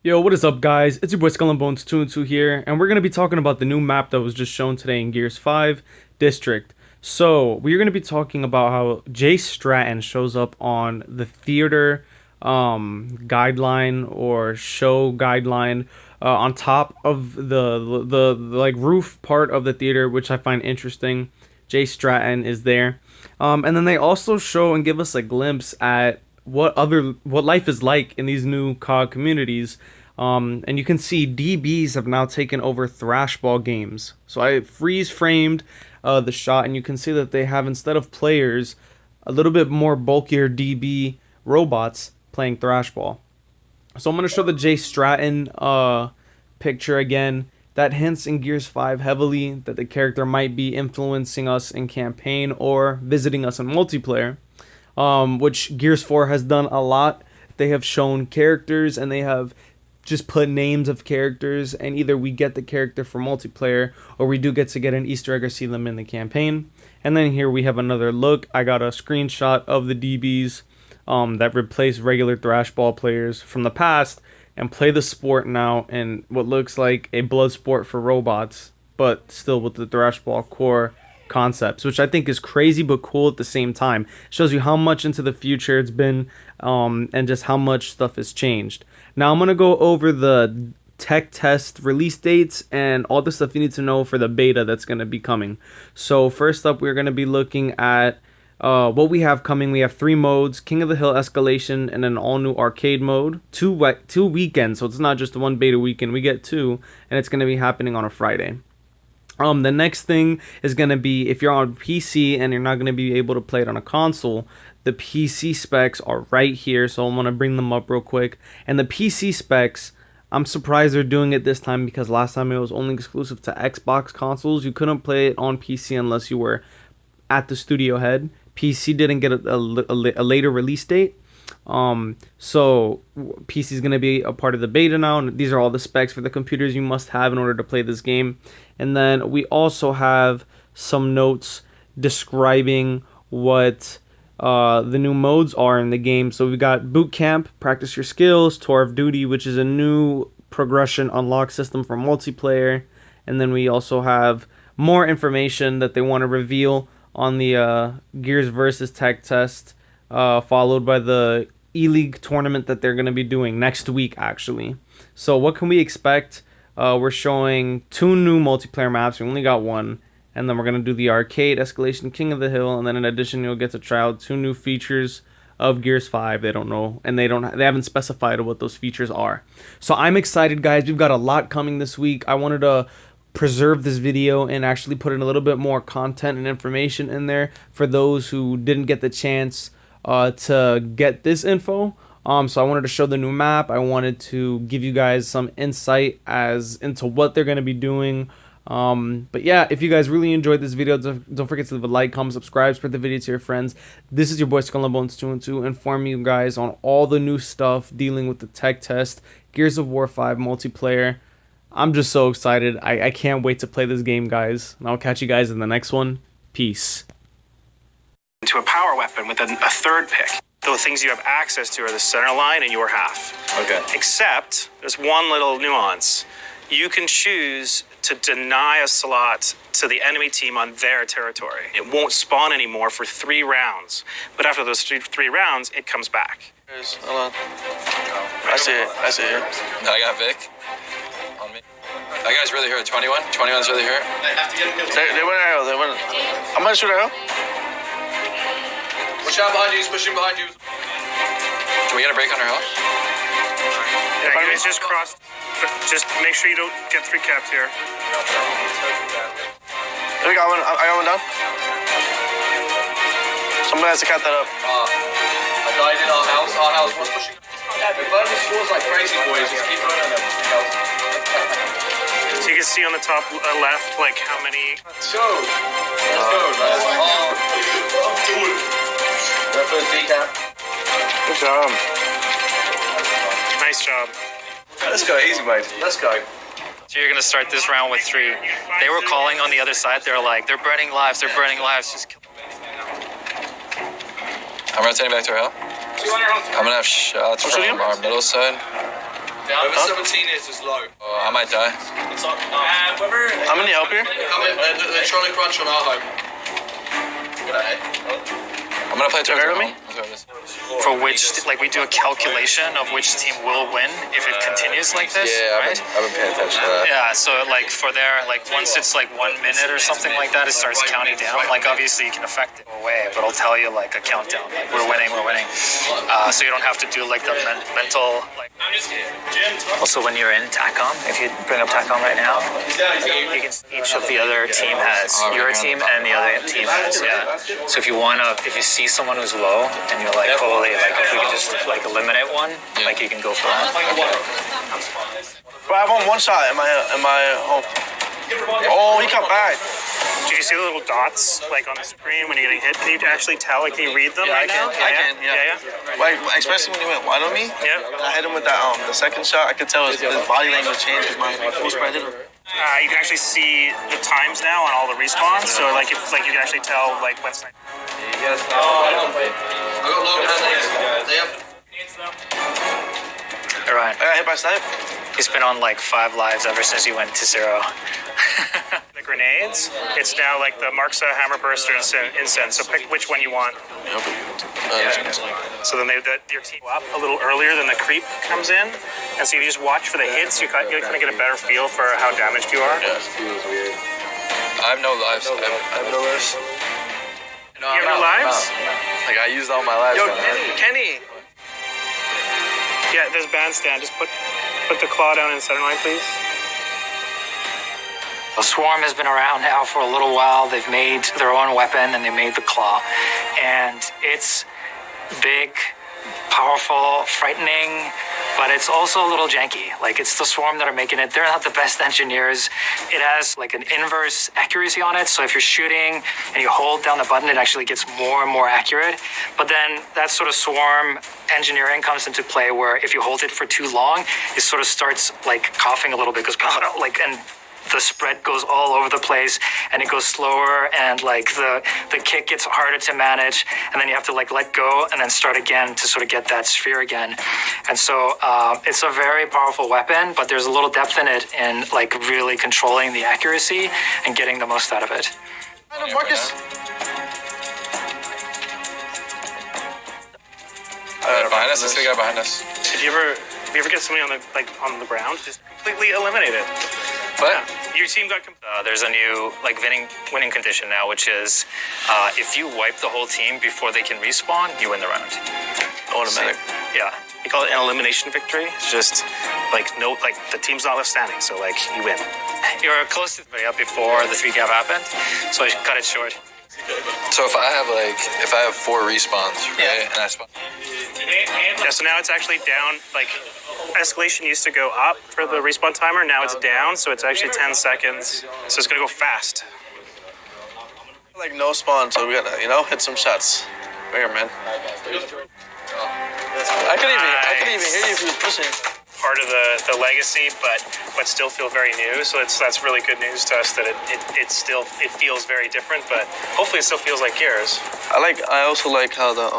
Yo, what is up, guys? It's your boy Skull and Bones 2 and 2 here, and we're going to be talking about the new map that was just shown today in Gears 5 District. So, we're going to be talking about how Jay Stratton shows up on the theater guideline or show guideline on top of the like roof part of the theater, which I find interesting. Jay Stratton is there. And then they also show and give us a glimpse at what life is like in these new COD communities. And you can see DBs have now taken over thrashball games. So I freeze framed the shot, and you can see that they have, instead of players, a little bit more bulkier DB robots playing thrashball. So I'm going to show the Jay Stratton picture again. That hints in Gears 5 heavily that the character might be influencing us in campaign or visiting us in multiplayer. Which Gears 4 has done a lot. They have shown characters and they have just put names of characters, and either we get the character for multiplayer or we do get to get an Easter egg or see them in the campaign. And then here we have another look. I got a screenshot of the DBs that replace regular thrashball players from the past and play the sport now in what looks like a blood sport for robots, but still with the thrashball core concepts, which I think is crazy but cool at the same time. Shows you how much into the future it's been, and just how much stuff has changed. Now I'm going to go over the tech test release dates and all the stuff you need to know for the beta that's going to be coming. So first up, we're going to be looking at what we have coming. We have 3 modes: King of the Hill, Escalation, and an all-new arcade mode. Two weekends, so it's not just one beta weekend. We get 2, and it's going to be happening on a Friday. The next thing is going to be, if you're on PC and you're not going to be able to play it on a console, the PC specs are right here. So I'm going to bring them up real quick. And the PC specs, I'm surprised they're doing it this time, because last time it was only exclusive to Xbox consoles. You couldn't play it on PC unless you were at the studio head. PC didn't get a later release date. So PC is going to be a part of the beta now, and these are all the specs for the computers you must have in order to play this game. And then we also have some notes describing what the new modes are in the game. So we've got Boot Camp, Practice Your Skills, Tour of Duty, which is a new progression unlock system for multiplayer. And then we also have more information that they want to reveal on the Gears versus Tech Test, followed by the E-League tournament that they're going to be doing next week, actually. So what can we expect? We're showing 2 new multiplayer maps. We only got 1. And then we're going to do the arcade, Escalation, King of the Hill. And then in addition, you'll get to try out 2 new features of Gears 5. They don't know, and they haven't specified what those features are. So I'm excited, guys. We've got a lot coming this week. I wanted to preserve this video and actually put in a little bit more content and information in there for those who didn't get the chance to get this info. So I wanted to show the new map. I wanted to give you guys some insight as into what they're going to be doing. But yeah, if you guys really enjoyed this video, don't forget to leave a like, comment, subscribe, spread the video to your friends. This is your boy Skull and Bones 2 and 2, informing you guys on all the new stuff dealing with the tech test, Gears of War 5 multiplayer. I'm just so excited. I can't wait to play this game, guys. And I'll catch you guys in the next one. Peace. To a power weapon with a third pick. The things you have access to are the center line and your half. Okay. Except there's one little nuance. You can choose to deny a slot to the enemy team on their territory. It won't spawn anymore for 3 rounds. But after those 3 rounds, it comes back. Hold on. I see it. I see it. I got Vic on me. That guy's really hurt. 21? 21's really hurt. They went arrow. They went. I'm gonna shoot arrow. Push out behind you. He's pushing behind you. Can we get a break on our health? Yeah, you guys just crossed. But just make sure you don't get 3 capped here. I got one. I got one down. Somebody has to cut that up. I died in our house. Our house was pushing. The burning scores like crazy, boys. Just keep running them. So you can see on the top left, like how many. Let's go. Let's go. That first decap. Good job. Nice job. Let's go. Easy, mate. Let's go. So you're going to start this round with 3. They were calling on the other side. They're like, they're burning lives. They're burning lives. Just kill. I'm rotating back to our hill. I'm going to have shots from our middle side. Over 17 is low. Oh, I might die. I'm gonna help here. They're trying to crunch on our home. I'm gonna play towards heard the of me? home. For which, like, we do a calculation of which team will win if it continues like this, Yeah, right? I've been paying attention to that. Yeah, so like for their, like once it's like 1 minute or something like that, it starts counting down. Like obviously you can affect it away, but it'll tell you like a countdown, like we're winning, we're winning. So you don't have to do like the mental. Like. Also, when you're in TACOM, if you bring up TACOM right now, you can each of the other team has your team and the other team has. Yeah. So if you see someone who's low and you're like, holy, like if we could just like eliminate one, like you can go for that. But I have one shot in my home. Oh, he come back. Do you see the little dots like on the screen when you're getting hit? Can you actually tell? Like, can you read them right now? I can. Yeah. Like, especially when he went wide on me. Yeah. I hit him with that the second shot. I could tell his body language changed. My full spread hit him. You can actually see the times now on all the respawns. So like, if like you can actually tell like what's. I got long hands. They have. All right. I got hit by snipe. He's been on like 5 lives ever since he went to 0. The grenades, it's now like the Marksa, Hammer Burster, and Incense. So pick which one you want. So then your team go up a little earlier than the creep comes in. And so you just watch for the hits. You kind of get a better feel for how damaged you are. Yeah, it feels weird. I have no lives. I have no lives. You have no lives? Like, I used all my lives. Yo, Kenny. Yeah, there's bandstand. Just put the claw down in the center line, please. The Swarm has been around now for a little while. They've made their own weapon and they made the claw. And it's big, powerful, frightening, but it's also a little janky. Like, it's the Swarm that are making it. They're not the best engineers. It has like an inverse accuracy on it. So if you're shooting and you hold down the button, it actually gets more and more accurate. But then that sort of Swarm engineering comes into play where if you hold it for too long, it sort of starts like coughing a little bit, goes like, and the spread goes all over the place and it goes slower and like the kick gets harder to manage, and then you have to like let go and then start again to sort of get that sphere again. And so it's a very powerful weapon, but there's a little depth in it in like really controlling the accuracy and getting the most out of it. Marcus. Behind us, this guy behind us. Did you ever get somebody on the ground just completely eliminated? But Your team got. There's a new like winning condition now, which is if you wipe the whole team before they can respawn, you win the round. automatic. Yeah. We call it an elimination victory. It's just like the team's not left standing, so like you win. You're close to the up before the 3 gap happened, so I cut it short. So if I have 4 respawns, right, and I spawn. Yeah, so now it's actually down. Like, escalation used to go up for the respawn timer. Now it's down, so it's actually 10 seconds. So it's gonna go fast. Like no spawn, so we gotta hit some shots. Right here, man. I couldn't even hear you if you was pushing. Part of the legacy, but still feel very new. So that's really good news to us that it feels very different, but hopefully it still feels like Gears. I also like how the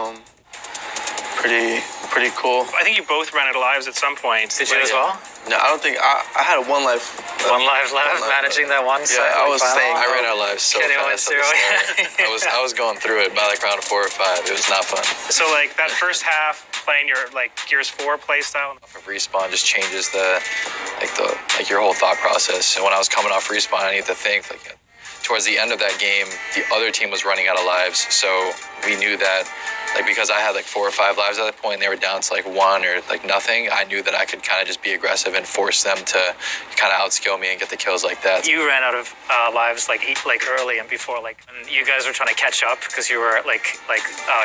pretty cool. I think you both ran out of lives at some point. Did you as well? No, I don't think I had 1 life. 1 life left, managing that one side. Yeah, I was final. staying. I ran out of lives so Kenny went fast. At the start. I was going through it by like round 4 or 5. It was not fun. So like that first half playing your like Gears 4 play style. Respawn just changes your whole thought process. And when I was coming off respawn, I need to think like towards the end of that game, the other team was running out of lives, so we knew that. Like, because I had like 4 or 5 lives at that point, and they were down to like 1 or like nothing, I knew that I could kind of just be aggressive and force them to kind of outskill me and get the kills like that. You ran out of lives like early and before, like, and you guys were trying to catch up because you were like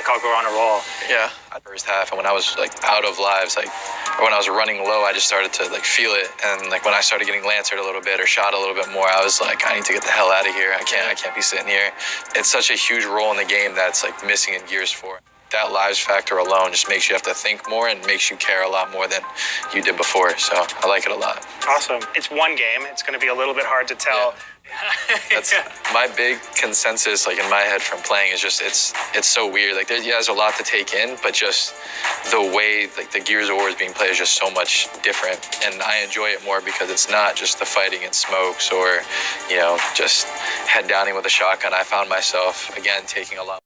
Cogor on a roll. Yeah, first half, and when I was like out of lives, or when I was running low, I just started to like feel it, and like when I started getting lancered a little bit or shot a little bit more, I was like, I need to get the hell out of here. I can't be sitting here. It's such a huge role in the game that's like missing in Gears 4. That lives factor alone just makes you have to think more and makes you care a lot more than you did before. So I like it a lot. Awesome. It's one game. It's going to be a little bit hard to tell That's my big consensus, like in my head from playing, is just it's so weird. Like there's a lot to take in, but just the way like the Gears of War is being played is just so much different, and I enjoy it more because it's not just the fighting in smokes or, you know, just head downing with a shotgun. I found myself again taking a lot.